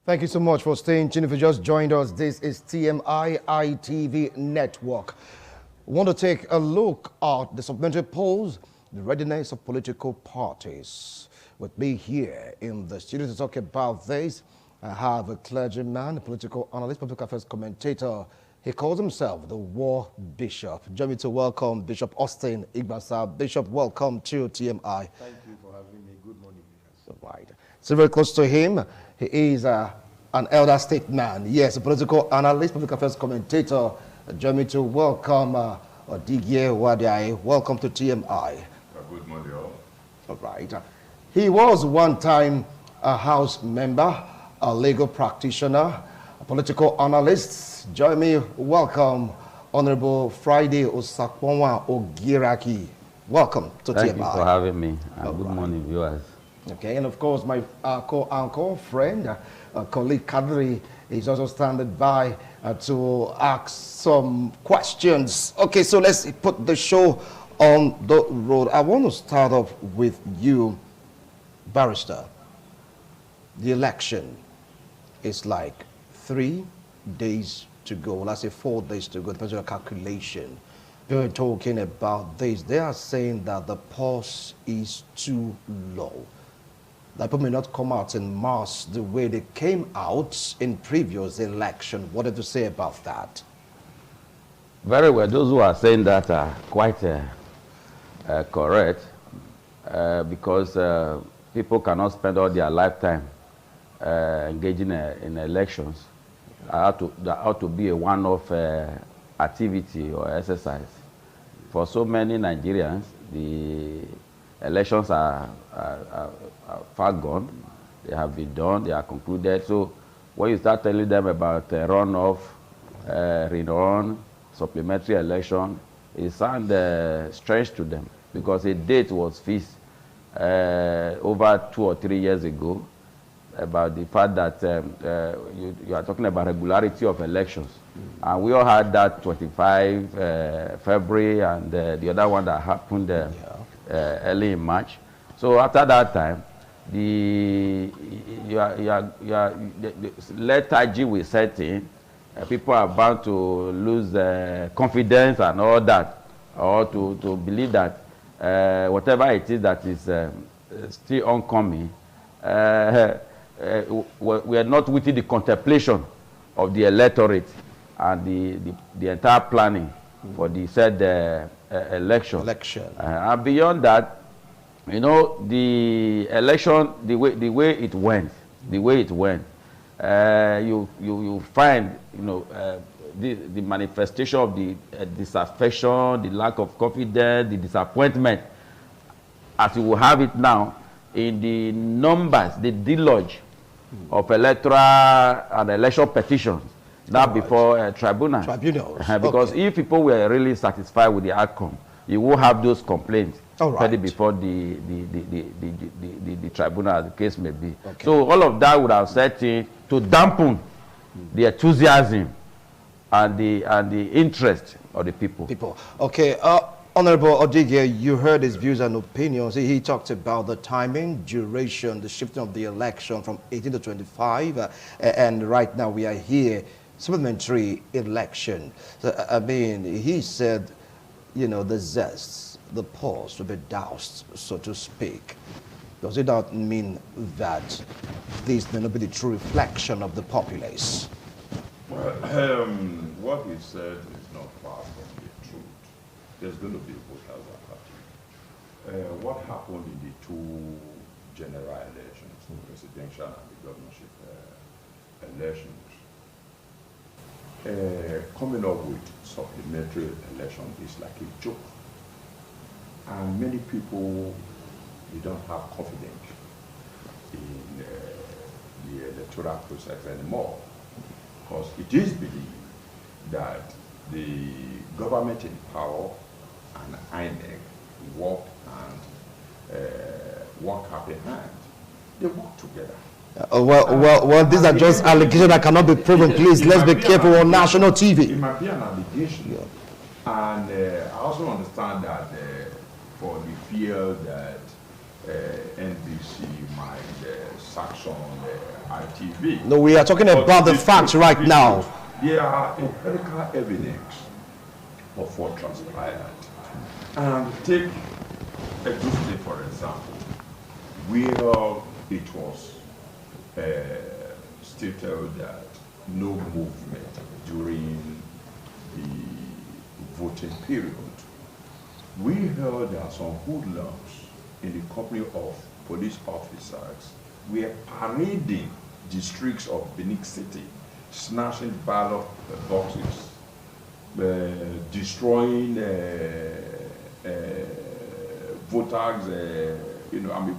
Thank you so much for staying tuned. If you just joined us, this is TMI ITV Network. We want to take a look at the supplementary polls, the readiness of political parties. With me here in the studio to talk about this, I have a clergyman, a political analyst, public affairs commentator. He calls himself the War Bishop. Join me to welcome Bishop Austin Igbasa. Bishop, welcome to TMI. Thank you for having me. Good morning, Vikas. Right. So very close to him, he is an elder statesman. Yes, a political analyst, public affairs commentator. Join me to welcome Odigye Wadiai. Welcome to TMI. Good morning, all. All right. He was one time a House member, a legal practitioner, a political analyst. Join me, welcome Honorable Friday Osakponwa Ogiraki. Welcome to TMI. Thank you for having me. Good morning, viewers. Okay, and of course, my co-uncle, friend, colleague Kadri is also standing by to ask some questions. Okay, so let's put the show on the road. I want to start off with you, Barrister. The election is like 3 days to go. Let's say 4 days to go, depends on your calculation. We're talking about this. They are saying that the pulse is too low. That people may not come out in mass the way they came out in previous election. What did you say about that? Very well. Those who are saying that are quite correct because people cannot spend all their lifetime engaging in elections. That ought to be a one-off activity or exercise. For so many Nigerians, the elections are far gone. They have been done. They are concluded. So when you start telling them about runoff, rerun, supplementary election, it sounds strange to them because a date was fixed over 2 or 3 years ago about the fact that you are talking about regularity of elections. And we all had that 25 February and the other one that happened early in March. So after that time, the lethargy will set in. People are bound to lose confidence and all that, or to believe that whatever it is that is still oncoming, we are not within the contemplation of the electorate and the entire planning for the said election. And beyond that, you know, the election, the way it went, you find, you know, the manifestation of the disaffection, the lack of confidence, the disappointment, as you will have it now, in the numbers, the deluge of electoral and election petitions now before tribunals. Because if people were really satisfied with the outcome, you will have those complaints ready before the tribunal, as the case may be. So all of that would have set in to dampen the enthusiasm and the interest of the people. Okay, Honorable Odigye, you heard his views and opinions. He talked about the timing, duration, the shifting of the election from 18 to 25, and right now we are here, supplementary election. So, I mean, he said, you know, the zest, the pulse will be doused, so to speak. Does it not mean that this may not be the true reflection of the populace? Well, what he said is not far from the truth. There's going to be voters apathy. What happened in the 2 general elections, the presidential and the governorship elections, coming up with supplementary election is like a joke. And many people, they don't have confidence in the electoral process anymore. Because it is believed that the government in power and INEC work hand in hand. They work together. Well, these are just allegations that cannot be proven. Please, let's be careful on national TV. It might be an allegation. And I also understand that for the fear that NBC might sanction ITV. No, we are talking about the facts right now. There are empirical evidence of what transpired. And take a Tuesday, for example, where it was stated that no movement during the voting period. We heard that some hoodlums in the company of police officers were parading the streets of Benin City, snatching ballot boxes, destroying voters,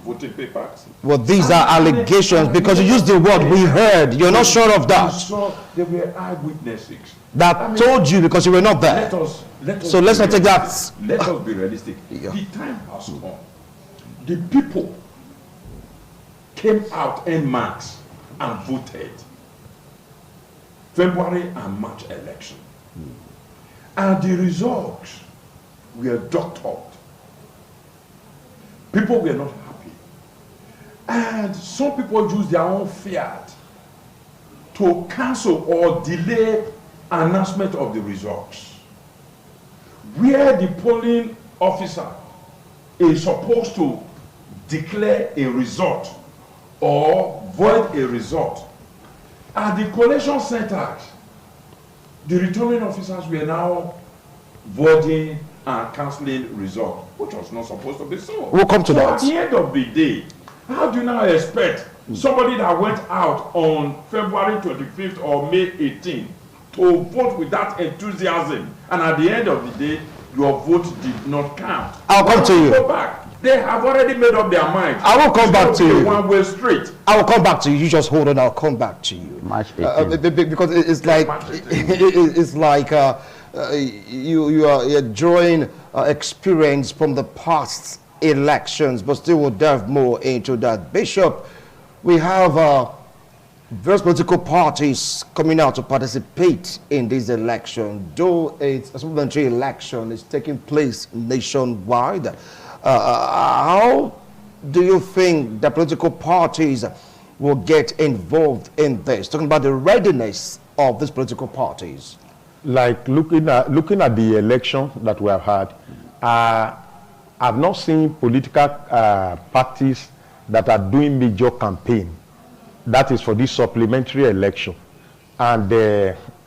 voting papers. Well, these are allegations because you used the word we heard. You're not sure of that. So there were eyewitnesses That told you because you were not there. So let's not take that. Let us be realistic. Yeah. The time has come. The people came out en masse and voted. February and March election. And the results were doctored. People were not happy. And some people used their own fiat to cancel or delay announcement of the results. Where the polling officer is supposed to declare a result or void a result, at the collation centers, the returning officers were now voting and cancelling results, which was not supposed to be so. We'll come to that. At the end of the day, how do you now expect somebody that went out on February 25th or May 18th to vote with that enthusiasm, and at the end of the day, your vote did not count? I'll come to you. Go back. They have already made up their mind. I will come back to you. One-way street. I will come back to you. You just hold on. I'll come back to you. March 18th. Because it's like you're drawing experience from the past elections, but still will delve more into that. Bishop, we have various political parties coming out to participate in this election. Though it's a supplementary election, it's taking place nationwide. How do you think the political parties will get involved in this? Talking about the readiness of these political parties. Like looking at the election that we have had, I've not seen political parties that are doing major campaign. That is for this supplementary election. And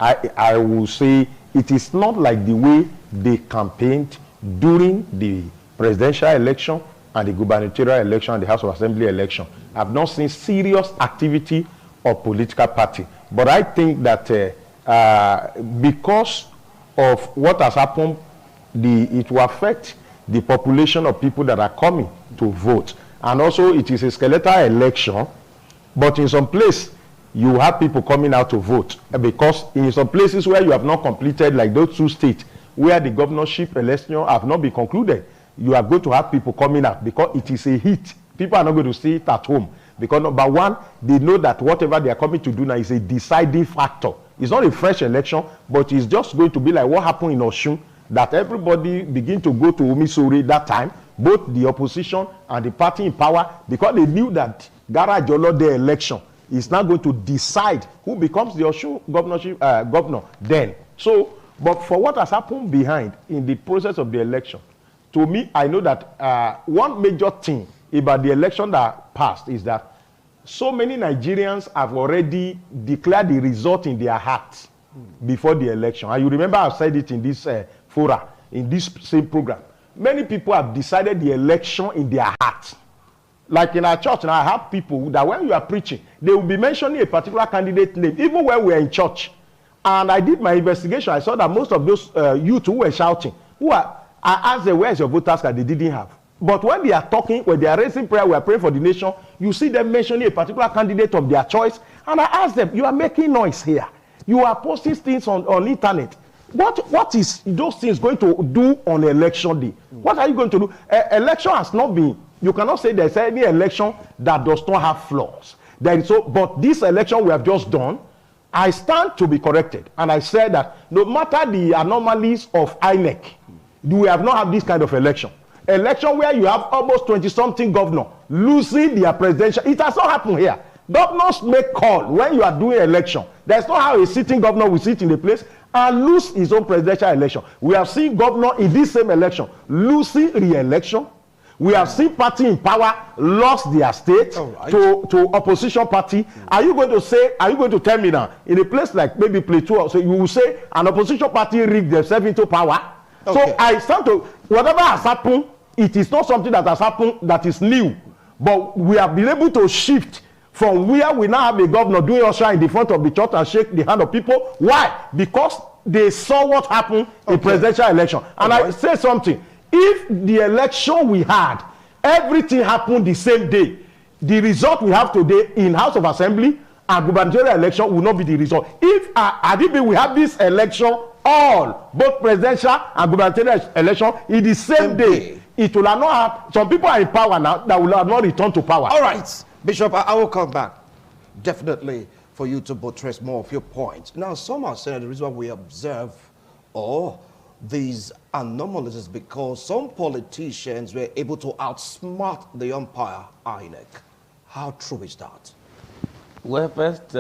I will say it is not like the way they campaigned during the presidential election and the gubernatorial election and the House of Assembly election. I've not seen serious activity of political party. But I think that because of what has happened, it will affect the population of people that are coming to vote. And also it is a skeletal election, but in some place you have people coming out to vote, because in some places where you have not completed, like those 2 states where the governorship election have not been concluded, you are going to have people coming out because it is a hit. People are not going to stay at home because, number one, they know that whatever they are coming to do now is a deciding factor. It's not a fresh election, but it's just going to be like what happened in Osun, that everybody begin to go to Omisore that time, both the opposition and the party in power, because they knew that Gara Jolode election is now going to decide who becomes the Osun governor then. So, but for what has happened behind in the process of the election, to me, I know that one major thing about the election that passed is that so many Nigerians have already declared the result in their hearts before the election. And you remember I've said it in this fora, in this same program. Many people have decided the election in their hearts. Like in our church, now I have people that when you are preaching, they will be mentioning a particular candidate name, even when we are in church. And I did my investigation. I saw that most of those youth who were shouting, I asked them, where's your voters card? They didn't have. But when they are talking, when they are raising prayer, we are praying for the nation, you see them mentioning a particular candidate of their choice. And I asked them, you are making noise here. You are posting things on internet. What is those things going to do on election day? What are you going to do? Election has not been, you cannot say there's any election that does not have flaws. But this election we have just done, I stand to be corrected. And I said that no matter the anomalies of INEC, we have not had this kind of election. election where you have almost 20-something governor losing their presidential. It has not happened here. Governors make call when you are doing election. There's not how a sitting governor will sit in a place and lose his own presidential election. We have seen governor in this same election losing re-election. We have seen party in power lost their state to opposition party. Are you going to tell me now, in a place like maybe Plateau, so you will say an opposition party rigged themselves into power? Okay. So I stand to, whatever has happened, it is not something that has happened that is new. But we have been able to shift from where we now have a governor doing usher in the front of the church and shake the hand of people. Why? Because they saw what happened in presidential election. And I say something. If the election we had, everything happened the same day, the result we have today in House of Assembly and gubernatorial election will not be the result. If we have this election, both presidential and gubernatorial election in the same day, it will not have, some people are in power now that will not return to power. All right, Bishop, I will come back definitely for you to buttress more of your points. Now, some are saying the reason why we observe these anomalies is because some politicians were able to outsmart the umpire, INEC. How true is that? Well, first,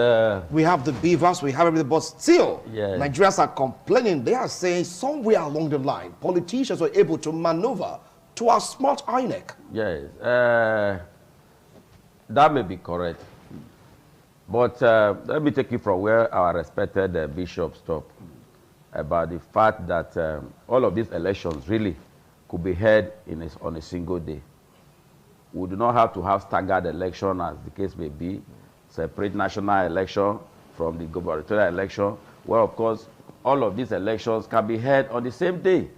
we have the beavers, we have everything, but still, yes, Nigerians are complaining. They are saying somewhere along the line, politicians were able to maneuver to outsmart INEC. Yes, that may be correct. But let me take you from where our respected bishop stopped, about the fact that all of these elections really could be held on a single day. We do not have to have staggered election, as the case may be, separate national election from the gubernatorial election, where, of course, all of these elections can be held on the same day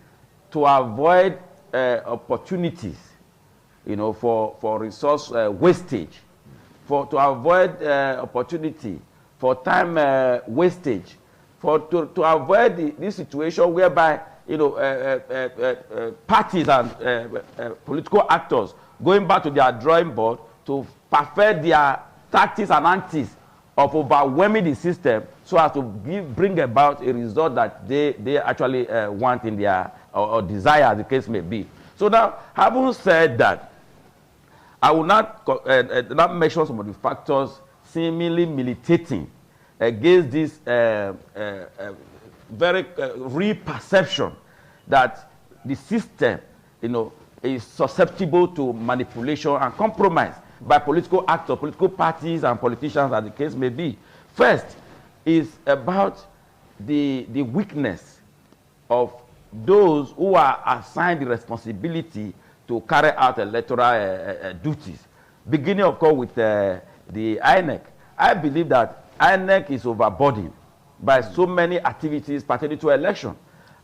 to avoid opportunities, for resource wastage, to avoid opportunity for time wastage, to avoid this situation whereby parties and political actors going back to their drawing board to perfect their tactics and antics of overwhelming the system so as to bring about a result that they actually want in their or desire, as the case may be. So now, having said that, I will not mention some of the factors seemingly militating against this very real perception that the system, is susceptible to manipulation and compromise by political actors, political parties, and politicians, as the case may be. First is about the weakness of those who are assigned the responsibility to carry out electoral duties, beginning, of course, with the INEC. I believe that INEC is overburdened by so many activities pertaining to election.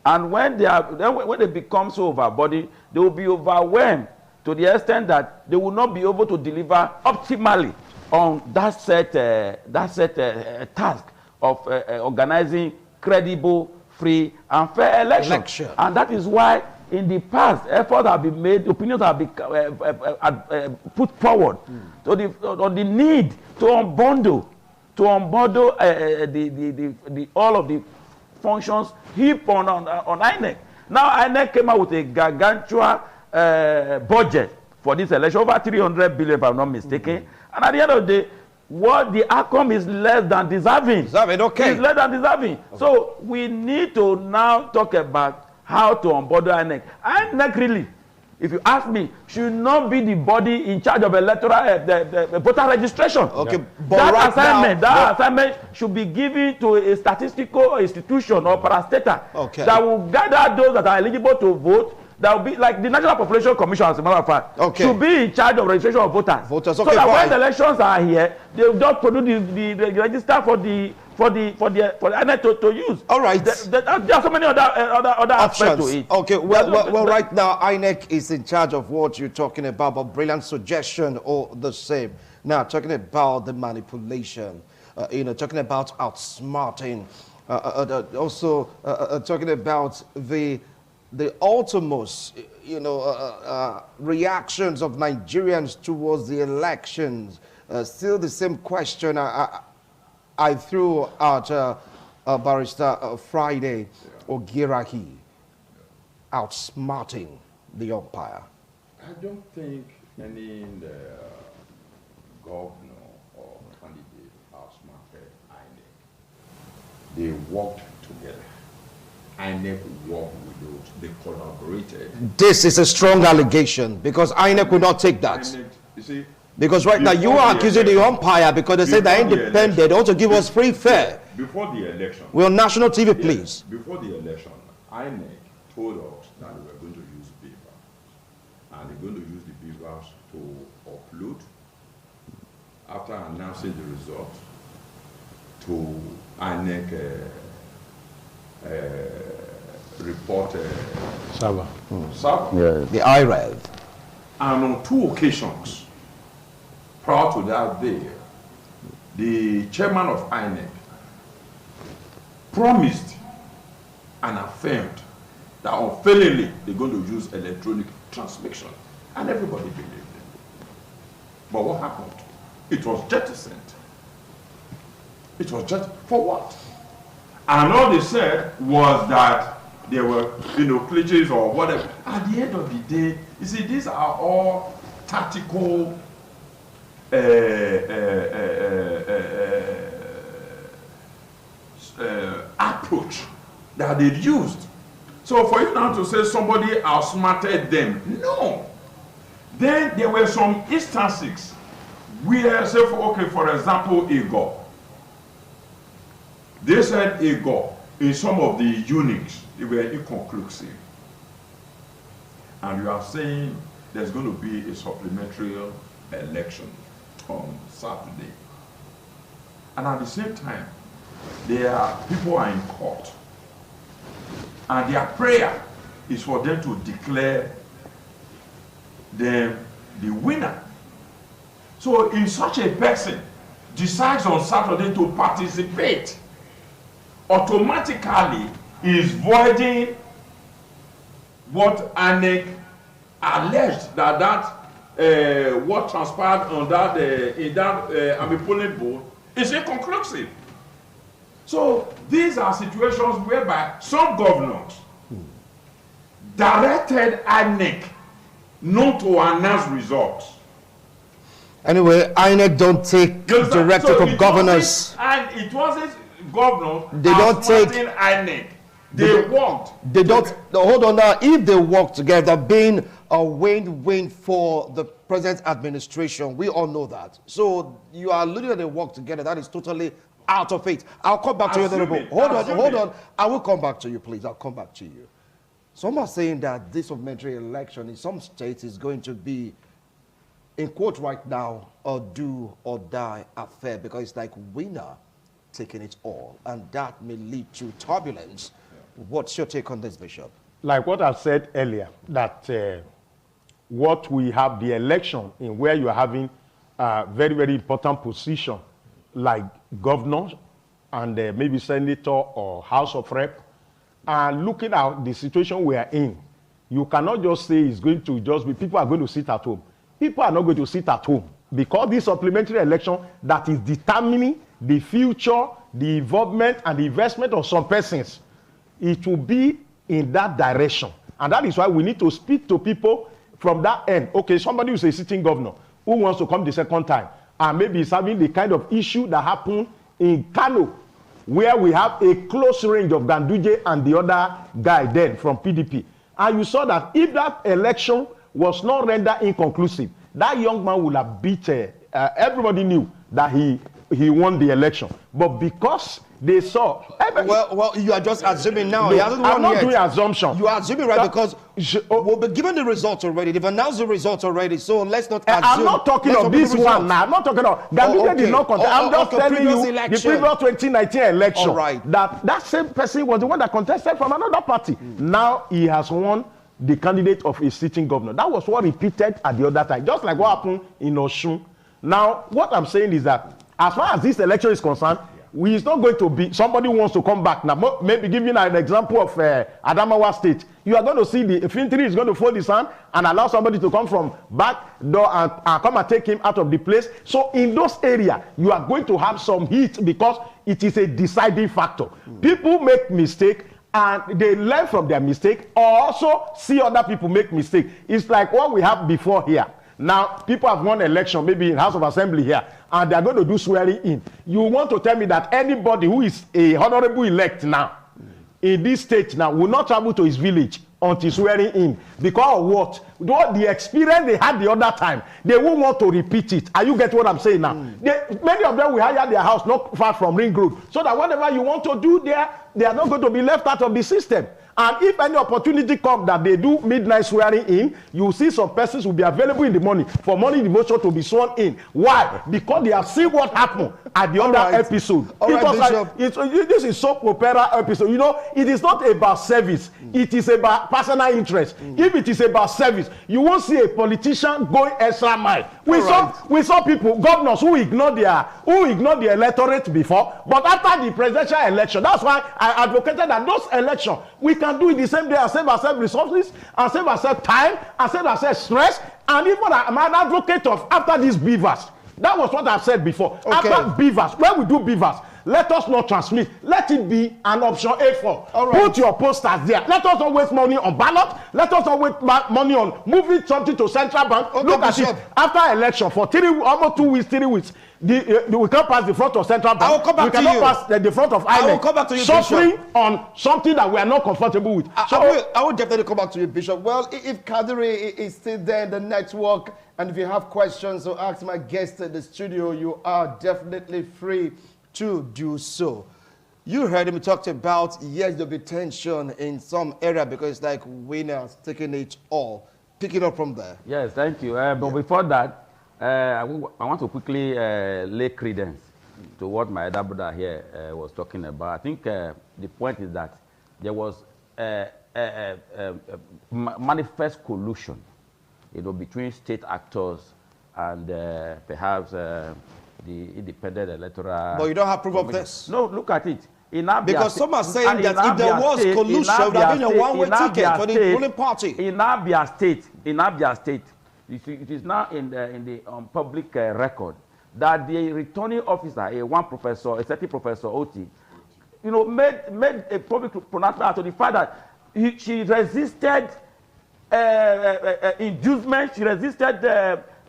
And when they become so overburdened, they will be overwhelmed to the extent that they will not be able to deliver optimally on that set task of organizing credible, free, and fair elections. And that is why, in the past, efforts have been made, opinions have been put forward on the need to unbundle all of the functions heaped on INEC. Now INEC came out with a gargantuan budget for this election, over 300 billion, if I'm not mistaken. And at the end of the day, what the outcome is less than deserving. Okay. It's less than deserving. Okay. So we need to now talk about how to unbundle INEC. INEC really, if you ask me, should not be the body in charge of electoral the voter registration. Okay, yeah. But that assignment should be given to a statistical institution or parastatal that will gather those that are eligible to vote. That will be like the National Population Commission, as a matter of fact, should be in charge of registration of voters. So that when the elections are here, they will just produce the register for the INEC to use. All right. There are so many other aspects to it. Okay. Well, right now INEC is in charge of what you're talking about, but brilliant suggestion all the same. Now talking about the manipulation, talking about outsmarting, also talking about the ultimate, reactions of Nigerians towards the elections. Still the same question I threw at Barrister Friday Ogirahi, outsmarting the umpire. I don't think any governor or candidate outsmarted INEC. They worked together. INEC worked with those. They collaborated. This is a strong allegation because INEC will not take that. INEC, you see, because right now you are accusing the umpire because they say they're independent. They want to give us free fair. Before the election. We're on national TV, please. Before the election, INEC told us that they were going to use paper. And they're going to use the papers to upload after announcing the result to INEC report server. server. The IREV. And on 2 occasions, prior to that day, the chairman of INEC promised and affirmed that unfailingly they're going to use electronic transmission. And everybody believed it. But what happened? It was jettisoned. It was just for what? And all they said was that there were, glitches or whatever. At the end of the day, you see, these are all tactical approach that they used. So for you now to say somebody outsmarted them, no. Then there were some instances where, say, for example, Igor. They said Igor in some of the units, they were inconclusive. And you are saying there's going to be a supplementary election on Saturday. And at the same time, people are in court. And their prayer is for them to declare them the winner. So if such a person decides on Saturday to participate, automatically is voiding what INEC alleged that what transpired on that in that polling booth is inconclusive. So these are situations whereby some governors directed INEC not to announce results. Anyway, INEC don't take directive from governors. And it wasn't governors. They don't take INEC. They worked. They don't. Hold on now. If they work together, being a win-win for the present administration, we all know that. So you are alluding that they work together. That is totally out of it. I'll come back to you. Hold on. I will come back to you, please. I'll come back to you. Some are saying that this supplementary election in some states is going to be, in quote right now, a do or die affair because it's like winner taking it all, and that may lead to turbulence. What's your take on this, Bishop? Like what I said earlier, that what we have the election in where you are having a very, very important position like governor and maybe senator or House of Rep, and looking at the situation we are in, you cannot just say it's going to just be people are going to sit at home. People are not going to sit at home because this supplementary election that is determining the future, the involvement and the investment of some persons, it will be in that direction. And that is why we need to speak to people from that end. Okay, somebody who's a sitting governor who wants to come the second time and maybe is having the kind of issue that happened in Kano, where we have a close range of Ganduje and the other guy then from PDP. And you saw that if that election was not rendered inconclusive, that young man would have beat, everybody knew that he won the election. But because they saw... Well, you are just assuming now. No, I'm not doing assumption. You are assuming, right, because we'll be given the results already. They've announced the results already, so let's not assume. I'm not talking of this one now. I'm not talking of... Ganduje did not contest. I'm just telling you the previous 2019 election. All right. That same person was the one that contested from another party. Now he has won the candidate of a sitting governor. That was what repeated at the other time. Just like what happened in Osun. Now, what I'm saying is that as far as this election is concerned, it's not going to be somebody wants to come back now. Maybe giving an example of Adamawa State, you are going to see the infantry is going to fold his hand and allow somebody to come from back door and come and take him out of the place. So in those areas, you are going to have some heat because it is a deciding factor. People make mistake and they learn from their mistake, or also see other people make mistake. It's like what we have before here. Now, people have won election, maybe in House of Assembly here, and they are going to do swearing in. You want to tell me that anybody who is a honorable elect now, in this state now, will not travel to his village until swearing in, because of what? The experience they had the other time, they won't want to repeat it. Are you get what I'm saying now? Many of them will hire their house not far from Ring Road, so that whatever you want to do there, they are not going to be left out of the system. And if any opportunity comes that they do midnight swearing in, you will see some persons will be available in the morning for morning devotion to be sworn in. Why? Because they have seen what happened at the other episode. This is soap opera episode. You know, it is not about service. It is about personal interest. If it is about service, you won't see a politician going extra mile. We saw people, governors who ignored the electorate before, but after the presidential election, that's why I advocated that those elections, we can do it the same day and save ourselves resources, and save ourselves time, and save ourselves stress. And even I'm an advocate of after these beavers. That was what I've said before. Okay. After beavers, when we do beavers, let us not transmit. Let it be an option A4. Right. Put your posters there. Let us not waste money on ballot. Let us not waste money on moving something to central bank. Okay, look at it. After election, for almost 2 weeks, 3 weeks, we can't pass the front of central bank. I will come back to you. We cannot pass the front of INEC. I will come back to you, suffering Bishop. on something that we are not comfortable with. I will definitely come back to you, Bishop. Well, if Kadri is still there in the network, and if you have questions or ask my guest in the studio, you are definitely free to do so. You heard him talk about, yes, there'll be tension in some area because it's like winners taking it all. Pick it up from there. Yes, thank you. But before that, I want to quickly lay credence to what my elder brother here was talking about. I think the point is that there was manifest collusion, between state actors and perhaps the independent electoral. But you don't have proof of this. No, look at it. Because some are saying that if there was collusion, there would have been a one-way ticket for the ruling party. In Abia State, it is now in the public record that the returning officer, a certain professor Oti, made a public pronouncement to the fact that she resisted inducement, she resisted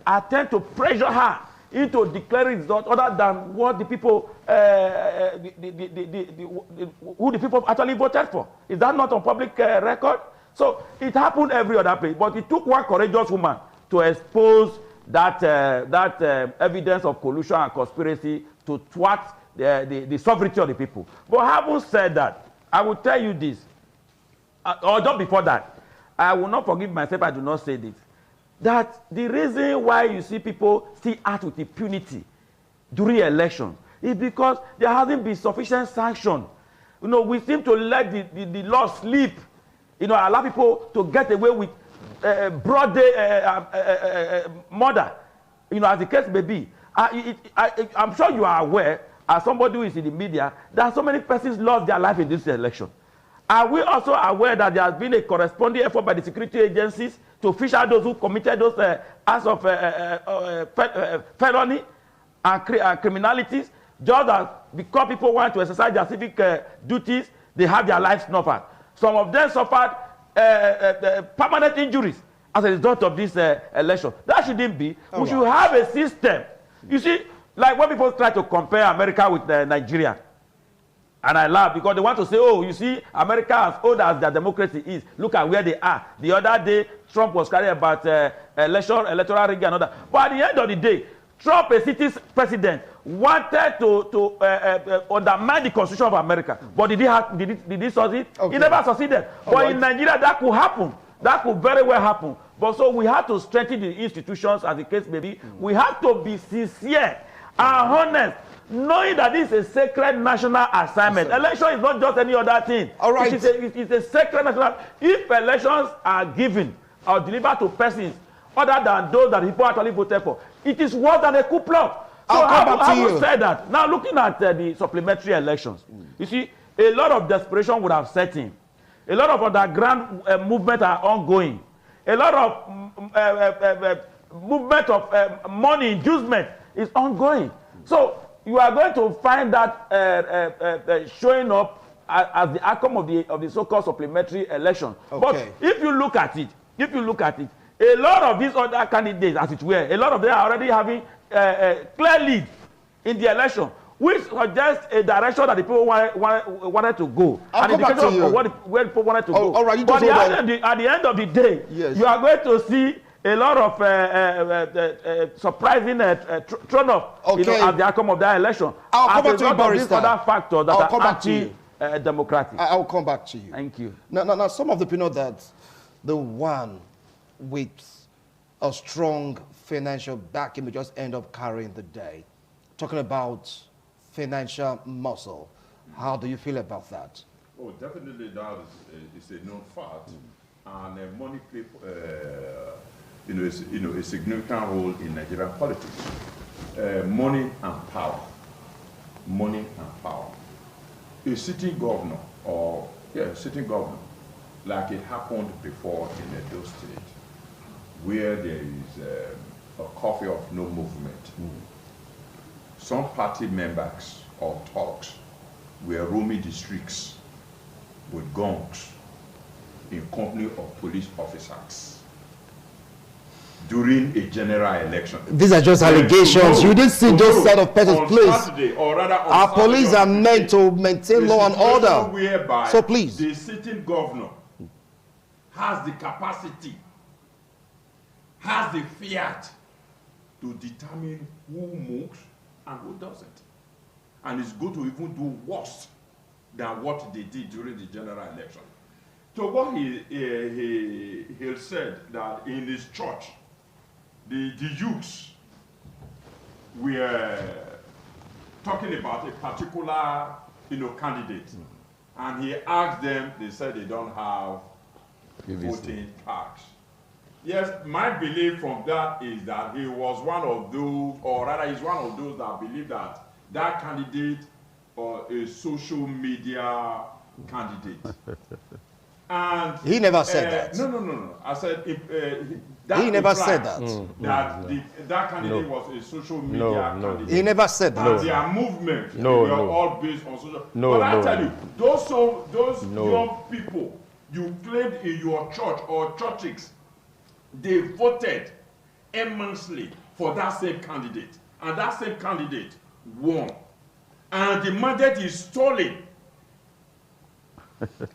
attempt to pressure her into declaring results other than what the people, who the people actually voted for. Is that not on public record? So it happened every other place, but it took one courageous woman to expose that evidence of collusion and conspiracy to thwart the sovereignty of the people. But having said that, I will tell you this, or just before that, I will not forgive myself, I do not say this, that the reason why you see people still act with impunity during elections is because there hasn't been sufficient sanction. We seem to let the law slip, allow people to get away with broad day murder, as the case may be. I'm sure you are aware, as somebody who is in the media, that so many persons lost their life in this election. Are we also aware that there has been a corresponding effort by the security agencies to fish out those who committed those acts of felony and criminalities, just as because people want to exercise their civic duties, they have their lives snuffed. Some of them suffered permanent injuries as a result of this election. That shouldn't be. We should have a system. You see, like when people try to compare America with Nigeria, and I laugh because they want to say, oh, you see, America, as old as their democracy is, look at where they are. The other day, Trump was carrying about electoral rigging and all that. But at the end of the day, Trump, a sitting president, wanted to undermine the Constitution of America. But did he succeed? Okay. He never succeeded. But in Nigeria, that could happen. That could very well happen. But so we have to strengthen the institutions, as the case may be. We have to be sincere and honest, knowing that this is a sacred national assignment. Election is not just any other thing. All right. It is a sacred national. If elections are given or delivered to persons other than those that people actually voted for, it is worse than a coup plot. So having said that, now looking at the supplementary elections, you see, a lot of desperation would have set in. A lot of underground movements are ongoing. A lot of movement of money inducement is ongoing. So you are going to find that showing up as the outcome of the so-called supplementary election. Okay. But if you look at it, a lot of these other candidates, as it were, a lot of them are already having a clear lead in the election, which suggests a direction that the people wanted to go. I'll come back to you. Where people wanted to go. All right, but at the end of the day, yes, you are going to see a lot of surprising turn-off, okay, at the outcome of that election. I'll come back to you, Barrister. These other factors that are anti-democratic. I'll come back to you. Thank you. Now, some of the people know that the one with a strong financial backing will just end up carrying the day. Talking about financial muscle. How do you feel about that? Oh, definitely that is a known fact. And money plays a significant role in Nigerian politics. Money and power. Money and power. A sitting governor, like it happened before in Edo State, where there is a curfew of no movement. Some party members or thugs were roaming the streets with guns in company of police officers during a general election. These are just allegations. You didn't see those set of persons, please. Saturday, or rather on our Saturday, police are meant to maintain law and order. Whereby so please, the sitting governor has the capacity, has the fiat to determine who moves and who doesn't. And it's going to even do worse than what they did during the general election. So what he said that in his church, the youths were talking about a particular candidate. And he asked them, they said they don't have voting cards. Yes, my belief from that is that he was one of those, or rather he's one of those that believe that that candidate or a social media candidate. And he never said that. No. I said he never said that. That candidate was a social media candidate. He never said that. And their movement were all based on social. But I tell you, those young people you claimed in your church or churches, they voted immensely for that same candidate, and that same candidate won, and the mandate is stolen.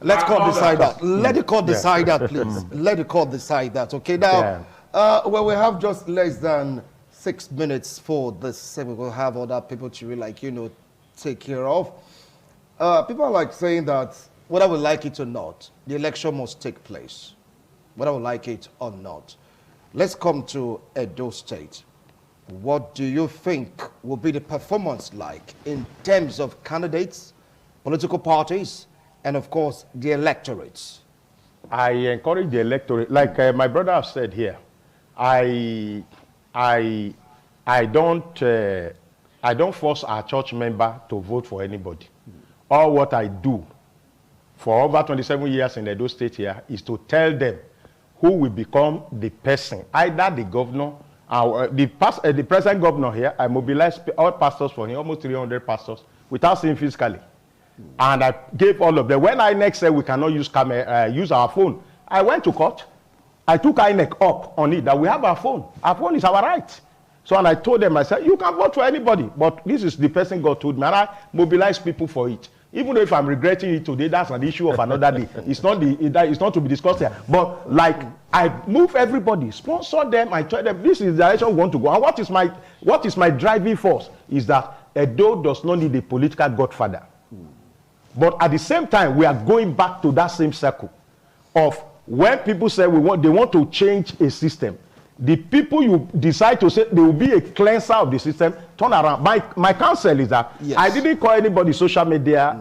Let's court decide that. Let the court decide that, please. Let the court decide that. Okay, now, well, we have just less than 6 minutes for this. We will have other people to really, take care of. People are like saying that whether we like it or not, the election must take place, whether we like it or not. Let's come to Edo State. What do you think will be the performance like in terms of candidates, political parties, and of course, the electorates? I encourage the electorate, like my brother has said here. I don't force our church member to vote for anybody. All what I do for over 27 years in Edo State here is to tell them who will become the person, either the governor, the present governor here. I mobilized all pastors for him, almost 300 pastors, without seeing physically. And I gave all of them. When INEC said we cannot use our phone, I went to court. I took INEC up on it that we have our phone. Our phone is our right. So, and I told them, I said, you can vote for anybody, but this is the person God told me, and I mobilized people for it. Even though if I'm regretting it today, that's an issue of another day. It's not to be discussed here. But like, I move everybody, sponsor them, I tell them this is the direction we want to go. And what is my driving force is that Edo does not need a political godfather. But at the same time, we are going back to that same circle of when people say they want to change a system. The people you decide to say they will be a cleanser of the system, turn around. My counsel is that I didn't call anybody social media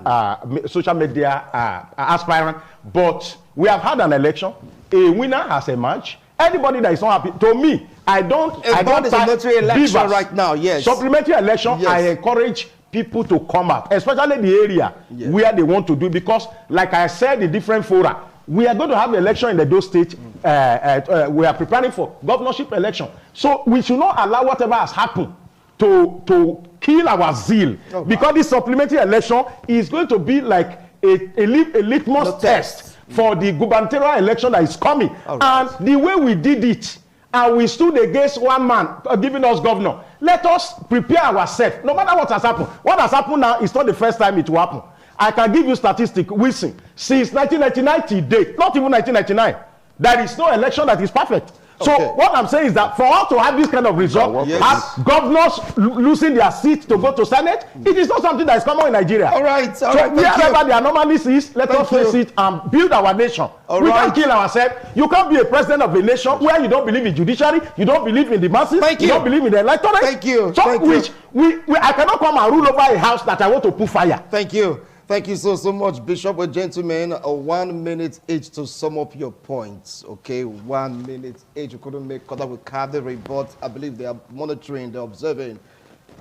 aspirant, but we have had an election. A winner has emerged. Anybody that is not happy, to me, I don't supplementary election right now. Yes, supplementary election. Yes. I encourage people to come out, especially the area where they want to do, because like I said in different fora, we are going to have an election in the Edo State. We are preparing for governorship election. So we should not allow whatever has happened to kill our zeal. Because this supplementary election is going to be like a litmus test for the gubernatorial election that is coming. And the way we did it, and we stood against one man giving us governor, let us prepare ourselves, no matter what has happened. What has happened now is not the first time it will happen. I can give you statistics, Wilson. Since 1999 till date, not even 1999, there is no election that is perfect. So what I'm saying is that for us to have this kind of result, have governors losing their seats to go to Senate, it is not something that is common in Nigeria. All right. So wherever the anomalies is, let us face it and build our nation. We can't kill ourselves. You can't be a president of a nation where you don't believe in judiciary, you don't believe in the masses, you don't believe in the electorate. Thank you. So I cannot come and rule over a house that I want to put fire. Thank you. Thank you so much, Bishop. Well, gentlemen, 1 minute each to sum up your points. Okay, 1 minute each. You couldn't make contact with Kadri, but I believe they are monitoring, they're observing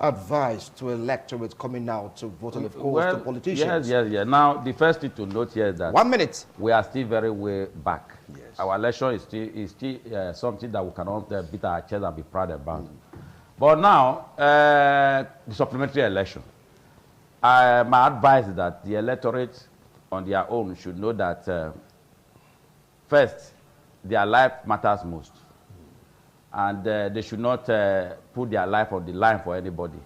advice to electorate coming out to vote, and of course to politicians. Yes. Now, the first thing to note here is that 1 minute. We are still very way back. Yes. Our election is still something that we cannot beat our chest and be proud about. But now, the supplementary election. My advice is that the electorate on their own should know that first, their life matters most. And they should not put their life on the line for anybody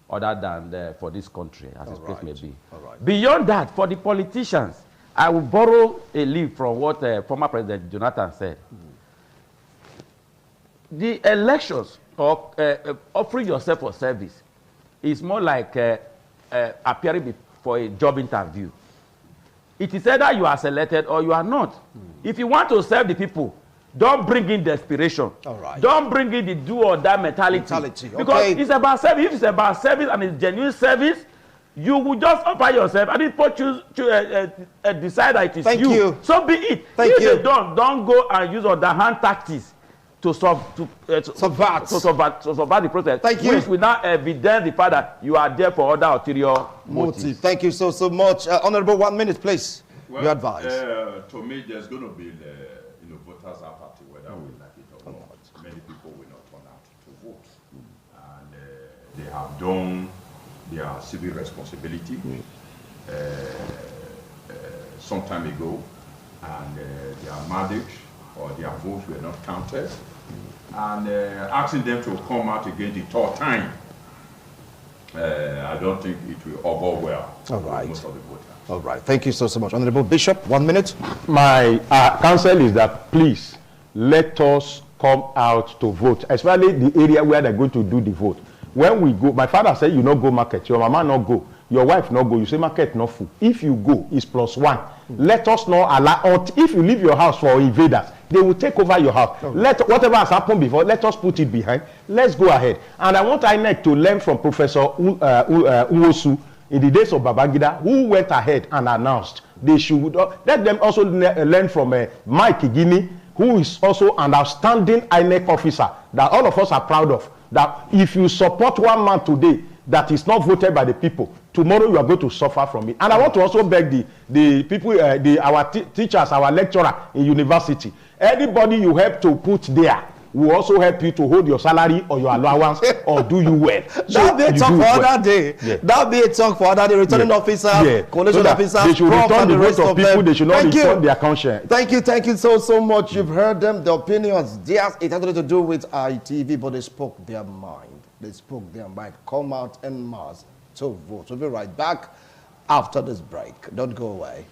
other than for this country, as the case may be. Beyond that, for the politicians, I will borrow a leaf from what former President Jonathan said. The elections of offering yourself for service is more like appearing for a job interview. It is either you are selected or you are not. If you want to serve the people, don't bring in desperation. Don't bring in the do or die mentality. Because it's about service. If it's about service and it's genuine service, you will just offer yourself and people choose to decide that it is you. So be it. If you don't go and use underhand tactics to subvert the process. Which will now evidence the fact that you are there for other ulterior motives. Thank you so much. Honorable, 1 minute, please. Well, your advice. To me, there's going to be voters apathy, whether we like it or not. Many people will not turn out to vote. And they have done their civic responsibility some time ago, and their marriage or their votes were not counted, and asking them to come out again the third time, I don't think it will over well with most of the voters. All right. Thank you so much. Honorable Bishop, 1 minute. My counsel is that please let us come out to vote, especially the area where they're going to do the vote. When we go, my father said, you not go market, your mama not go, your wife not go, you say market not full. If you go, it's +1. Let us not allow, if you leave your house for invaders, they will take over your house. Let whatever has happened before, let us put it behind. Let's go ahead. And I want INEC to learn from Professor Uwosu in the days of Babangida, who went ahead and announced they should let them also learn from Mike Igini, who is also an outstanding INEC officer that all of us are proud of. That if you support one man today that is not voted by the people, tomorrow you are going to suffer from it. And I want to also beg the people, our teachers, our lecturer in university, anybody you help to put there will also help you to hold your salary or your allowance or do you well. That'll be a talk for another day. That'll be a talk for another day. Returning officers, coalition officers, they should return the vote of people. They should not return their conscience. Thank you so much. You've heard them, the opinions. Yes, it has nothing to do with ITV, but they spoke their mind. They spoke their mind. Come out en masse to vote. We'll be right back after this break. Don't go away.